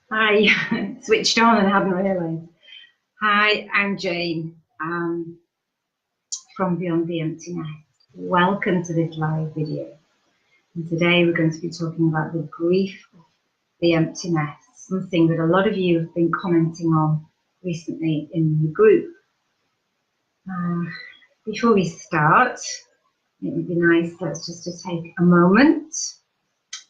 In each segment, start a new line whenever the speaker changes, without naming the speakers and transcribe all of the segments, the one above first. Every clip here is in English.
Hi, switched on and hadn't realised. Hi, I'm Jane from Beyond the Empty Nest. Welcome to this live video. And today we're going to be talking about the grief of the empty nest, something that a lot of you have been commenting on recently in the group. Before we start, it would be nice, let's just to take a moment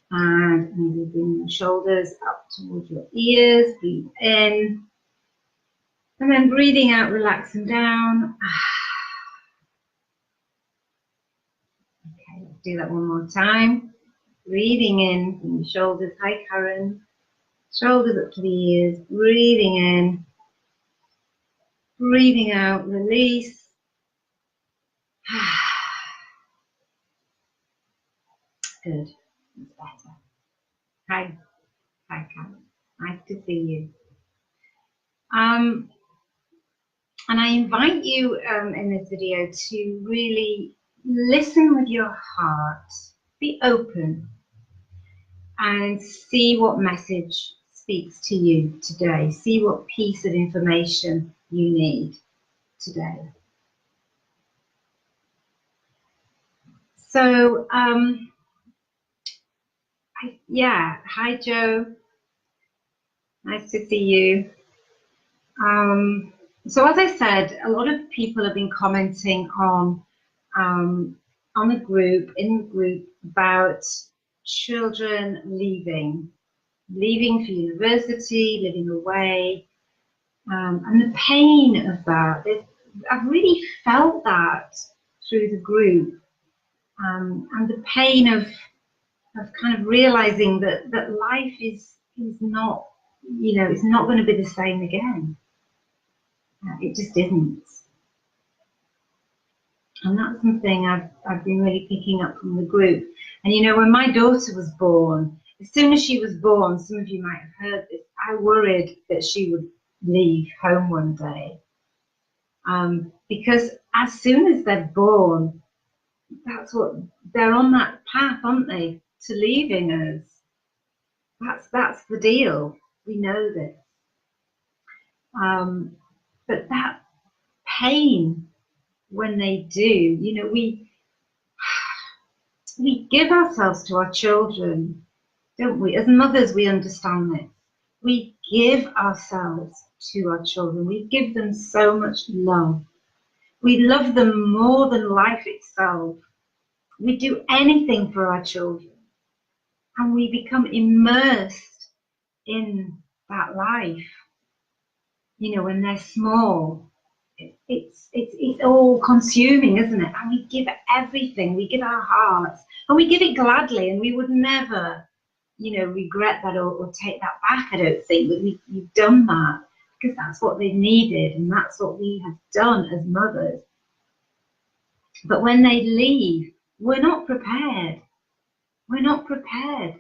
and maybe bring your shoulders up towards your ears, breathe in. And then breathing out, relaxing down. Okay, let's do that one more time. Breathing in from the shoulders. Hi, Karen. Shoulders up to the ears. Breathing in. Breathing out, release. Good. That's better. Hi. Hi, Karen. Nice to see you. And I invite you in this video to really listen with your heart, be open, and see what message speaks to you today. See what piece of information you need today. So, hi Joe. Nice to see you. So as I said, a lot of people have been commenting on the group, about children leaving for university, living away, and the pain of that. I've really felt that through the group, and the pain of kind of realizing that life is not, it's not going to be the same again. It just isn't. And that's something I've been really picking up from the group. And when my daughter was born, as soon as she was born, some of you might have heard this, I worried that she would leave home one day. Because as soon as they're born, they're on that path, aren't they, to leaving us. That's the deal. We know this. But that pain when they do, we give ourselves to our children, don't we? As mothers, we understand this. We give ourselves to our children. We give them so much love. We love them more than life itself. We do anything for our children. And we become immersed in that life. When they're small, it's all consuming, isn't it? And we give everything. We give our hearts, and we give it gladly, and we would never, regret that or take that back. I don't think that we've done that, because that's what they needed, and that's what we have done as mothers. But when they leave, we're not prepared. We're not prepared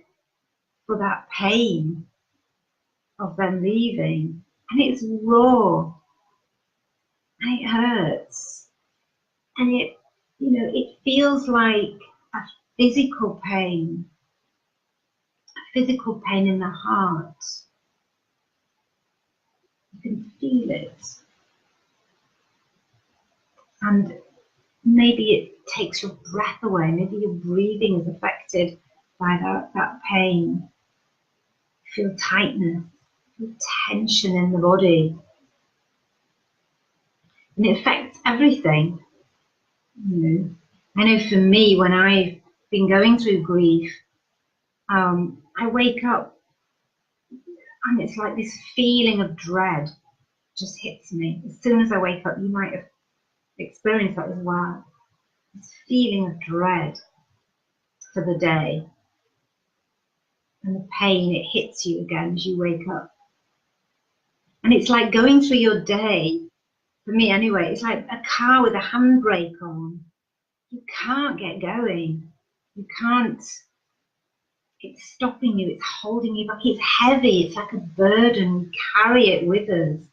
for that pain of them leaving, and it's raw. And it hurts, and it feels like a physical pain in the heart. You can feel it, and maybe it takes your breath away. Maybe your breathing is affected by that pain. Feel tightness, feel tension in the body. And it affects everything. I know for me, when I've been going through grief, I wake up and it's like this feeling of dread just hits me. As soon as I wake up, you might have experienced that as well. This feeling of dread for the day. And the pain, it hits you again as you wake up. And it's like going through your day, for me anyway, it's like a car with a handbrake on. You can't get going. You can't. It's stopping you. It's holding you back. It's heavy. It's like a burden. We carry it with us,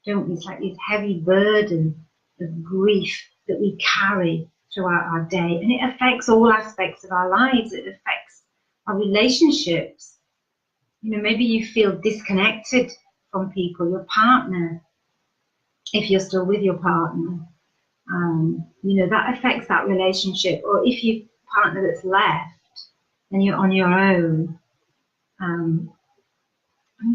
don't we? It's like this heavy burden of grief that we carry throughout our day. And it affects all aspects of our lives. It affects our relationships. You know, maybe you feel disconnected from people, your partner, if you're still with your partner. You know, that affects that relationship. Or if your partner that's left and you're on your own, and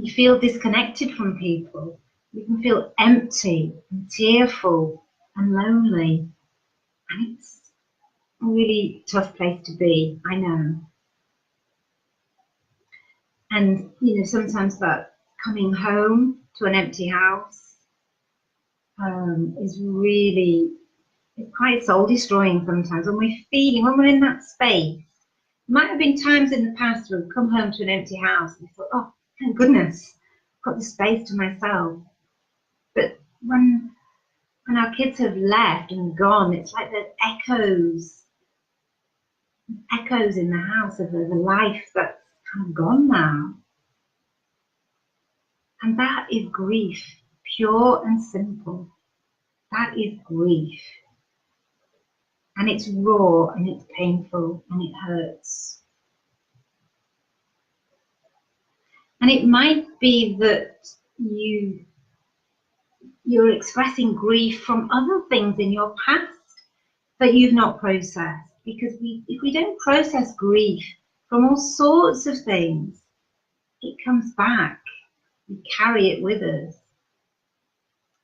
you feel disconnected from people, you can feel empty and tearful and lonely. And it's a really tough place to be, I know. And, you know, sometimes that coming home to an empty house is really quite soul destroying sometimes. When we're in that space, might have been times in the past where we've come home to an empty house and thought, oh, thank goodness, I've got the space to myself. But when our kids have left and gone, it's like there's echoes in the house of the life that's kind of gone now. And that is grief, pure and simple. That is grief. And it's raw and it's painful and it hurts. And it might be that you're expressing grief from other things in your past that you've not processed. Because if we don't process grief from all sorts of things, it comes back. We carry it with us.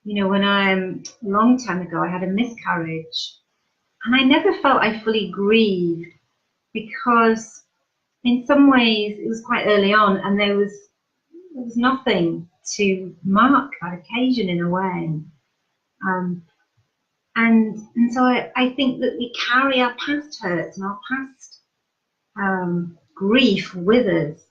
You know, when a long time ago, I had a miscarriage, and I never felt I fully grieved because in some ways it was quite early on and there was nothing to mark that occasion in a way. And so I think that we carry our past hurts and our past grief with us.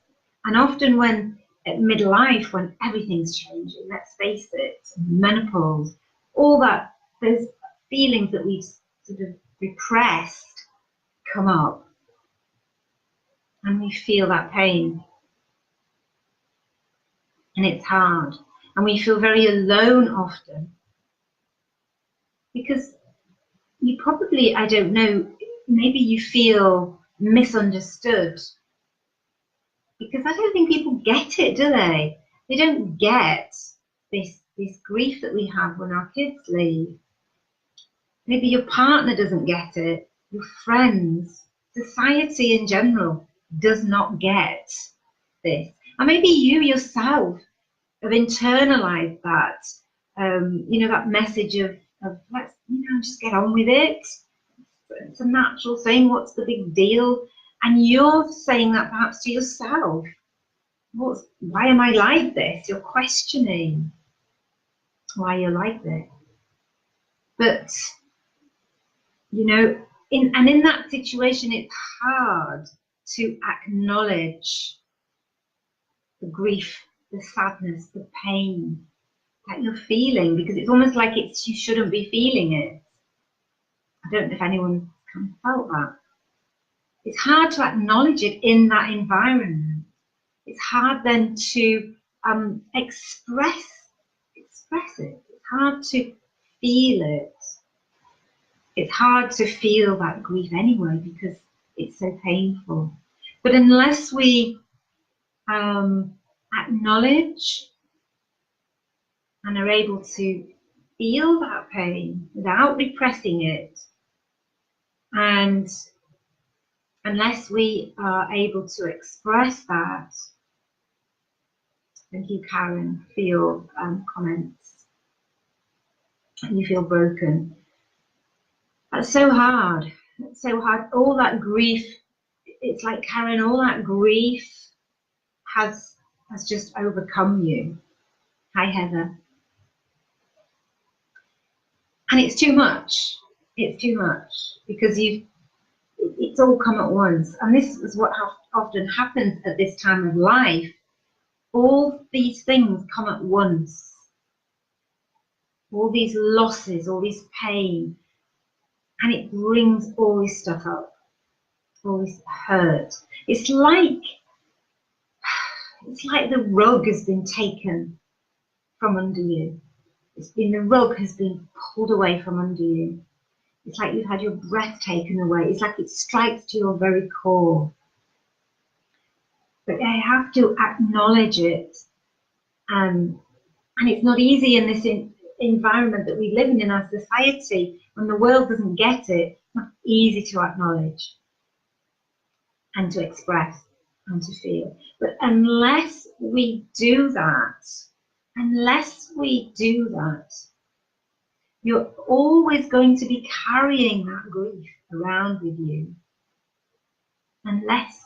And often when at midlife, when everything's changing, let's face it, menopause, all that, those feelings that we've sort of repressed come up. And we feel that pain. And it's hard. And we feel very alone often. Because you probably, I don't know, maybe you feel misunderstood. Because I don't think people get it, do they? They don't get this grief that we have when our kids leave. Maybe your partner doesn't get it, your friends, society in general does not get this. And maybe you yourself have internalized that, you know, that message of let's, you know, just get on with it. It's a natural thing. What's the big deal? And you're saying that perhaps to yourself. Why am I like this? You're questioning why you're like this. But, you know, in that situation, it's hard to acknowledge the grief, the sadness, the pain that you're feeling, because it's almost like you shouldn't be feeling it. I don't know if anyone kind of felt that. It's hard to acknowledge it in that environment. It's hard then to express it. It's hard to feel it. It's hard to feel that grief anyway because it's so painful. But unless we acknowledge and are able to feel that pain without repressing it, and unless we are able to express that, thank you, Karen, for your comments, and you feel broken. That's so hard. It's so hard. All that grief, it's like, Karen, all that grief has just overcome you. Hi, Heather. And it's too much. It's too much because it's all come at once. And this is what often happens at this time of life. All these things come at once. All these losses, all this pain. And it brings all this stuff up. All this hurt. It's like the rug has been taken from under you. The rug has been pulled away from under you. It's like you've had your breath taken away. It's like it strikes to your very core. but I have to acknowledge it. And it's not easy in this environment that we live in our society, when the world doesn't get it. It's not easy to acknowledge and to express and to feel. But unless we do that, you're always going to be carrying that grief around with you, unless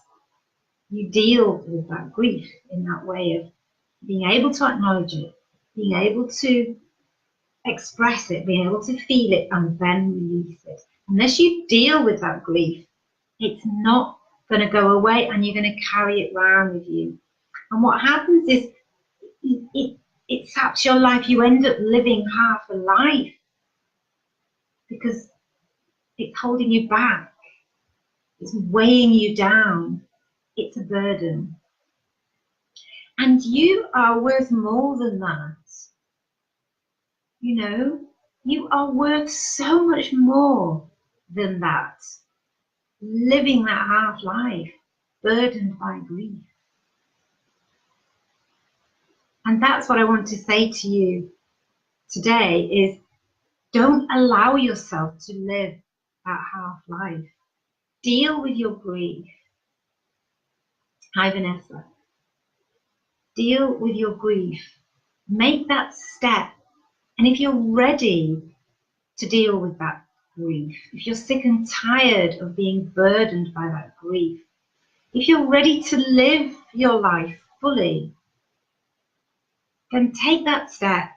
you deal with that grief in that way of being able to acknowledge it, being able to express it, being able to feel it, and then release it. Unless you deal with that grief, it's not going to go away, and you're going to carry it around with you. And what happens is it saps your life. You end up living half a life because it's holding you back. It's weighing you down. It's a burden. And you are worth more than that. You know, you are worth so much more than that. Living that half life, burdened by grief. And that's what I want to say to you today is, don't allow yourself to live that half life. Deal with your grief. Hi, Vanessa. Deal with your grief. Make that step. And if you're ready to deal with that grief, if you're sick and tired of being burdened by that grief, if you're ready to live your life fully, then take that step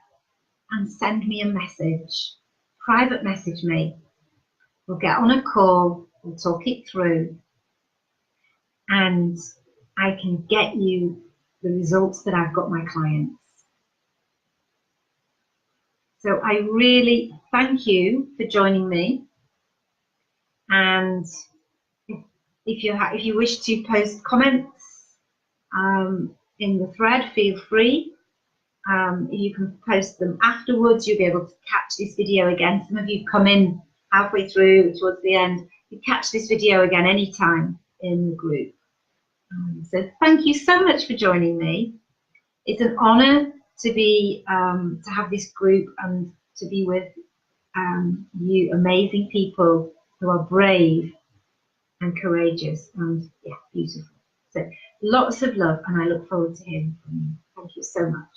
and send me a message. Private message me. We'll get on a call, we'll talk it through, and I can get you the results that I've got my clients. So I really thank you for joining me. And if you wish to post comments in the thread, feel free. You can post them afterwards. You'll be able to catch this video again. Some of you come in halfway through towards the end. You catch this video again anytime in the group. So thank you so much for joining me. It's an honor to be to have this group and to be with you amazing people who are brave and courageous and beautiful. So lots of love, and I look forward to hearing from you. Thank you so much.